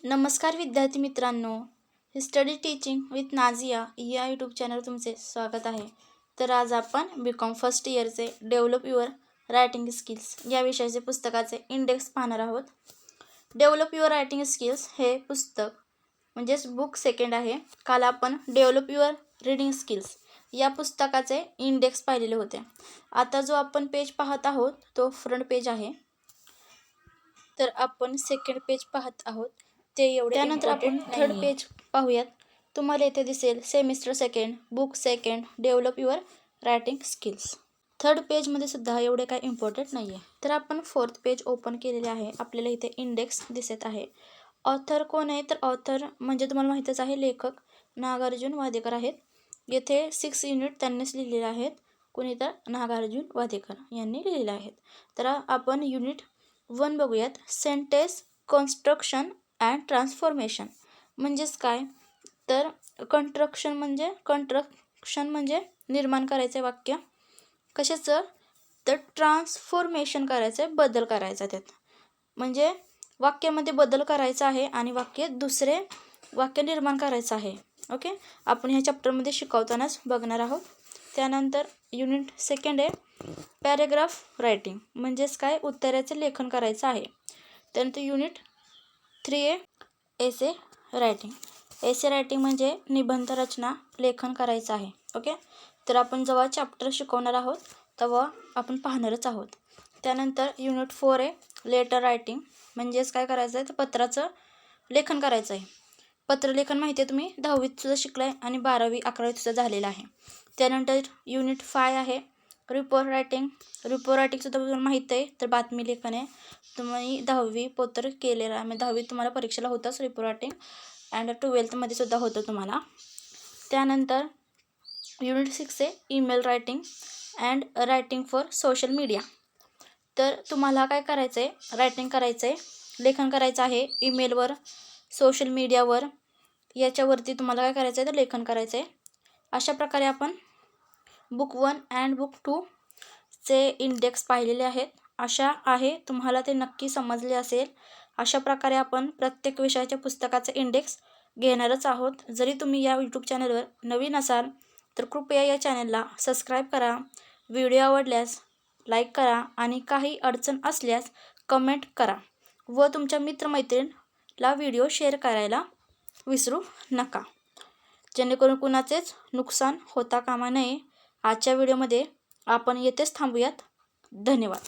नमस्कार विद्यार्थी मित्रांनो, स्टडी टीचिंग विथ नाझिया या यूट्यूब चॅनल तुमचे स्वागत आहे. तर आज आपण BCom फर्स्ट इयरचे डेव्हलप युअर रायटिंग स्किल्स या विषयाचे पुस्तकाचे इंडेक्स पाहणार आहोत. डेव्हलप युअर रायटिंग स्किल्स हे पुस्तक म्हणजेच बुक सेकंड आहे. काल आपण डेव्हलप युअर रीडिंग स्किल्स या पुस्तकाचे इंडेक्स पाहिलेले होते. आता जो आपण पेज पाहत आहोत तो फ्रंट पेज आहे. तर आपण सेकंड पेज पाहत आहोत ते एवढे. त्यानंतर आपण थर्ड पेज पाहूयात. तुम्हाला येथे दिसेल semester second, book second, develop your writing skills. Third पेजमध्ये सुद्धा एवढे काही इम्पॉर्टंट नाही आहे. तर आपण फोर्थ पेज ओपन केलेले आहे. आपल्याला इथे इंडेक्स दिसत आहे. ऑथर कोण आहे? तर ऑथर म्हणजे तुम्हाला माहीतच आहे, लेखक नागार्जुन वादेकर आहेत. येथे 6 युनिट त्यांनीच लिहिलेले आहेत. कोणी? तर नागार्जुन वादेकर यांनी लिहिलेले आहेत. तर आपण युनिट 1 बघूयात. सेंटेन्स कन्स्ट्रक्शन अँड ट्रान्सफॉर्मेशन म्हणजेच काय? तर कंस्ट्रक्शन म्हणजे निर्माण करायचं वाक्य. कशाचं? तर ट्रान्सफॉर्मेशन करायचं आहे, बदल करायचा त्यात. म्हणजे वाक्यामध्ये बदल करायचा आहे आणि दुसरे वाक्य निर्माण करायचं आहे. ओके, आपण ह्या चॅप्टरमध्ये शिकवतानाच बघणार आहोत. त्यानंतर युनिट सेकंड आहे पॅरेग्राफ रायटिंग म्हणजेच काय? उत्तराचे लेखन करायचं आहे. त्यानंतर युनिट 3 आहे एसे रायटिंग. एसे रायटिंग म्हणजे निबंध रचना लेखन करायचं आहे. ओके, तर आपण जेव्हा चॅप्टर शिकवणार आहोत तेव्हा आपण पाहणारच आहोत. त्यानंतर युनिट 4 आहे लेटर रायटिंग म्हणजेच काय करायचं आहे? तर पत्राचं लेखन करायचं आहे. पत्रलेखन माहिती आहे, तुम्ही 10वीत सुद्धा शिकलाय आणि 12वी 11वीत सुद्धा झालेलं आहे. त्यानंतर युनिट 5 आहे रिपोर्ट रायटिंग. रिपोर्ट रायटिंगसुद्धा तुम्हाला माहीत आहे, तर बातमी लेखन आहे. तुम्ही 10वी पोतर केलेला आहे. 10वीत तुम्हाला परीक्षेला होताच रिपोर्ट रायटिंग अँड 12थमध्ये सुद्धा होतं तुम्हाला. त्यानंतर युनिट 6 आहे email writing and writing for social media. तर तुम्हाला काय करायचं आहे? रायटिंग करायचं आहे, लेखन करायचं आहे ईमेलवर, सोशल मीडियावर, याच्यावरती तुम्हाला काय करायचं आहे? तर लेखन करायचं आहे. अशा प्रकारे आपण बुक 1 अँड बुक 2 चे इंडेक्स पाहिलेले आहेत. आशा आहे तुम्हाला ते नक्की समजले असेल. अशा प्रकारे आपण प्रत्येक विषयाच्या पुस्तकाचे इंडेक्स घेणारच आहोत. जरी तुम्ही या यूट्यूब चॅनलवर नवीन असाल तर कृपया या चॅनलला सबस्क्राईब करा. व्हिडिओ आवडल्यास लाईक करा आणि काही अडचण असल्यास कमेंट करा व तुमच्या मित्रमैत्रिणीला व्हिडिओ शेअर करायला विसरू नका, जेणेकरून कुणाचेच नुकसान होता कामा नये. आजच्या व्हिडिओमध्ये आपण येथेच थांबूयात. धन्यवाद.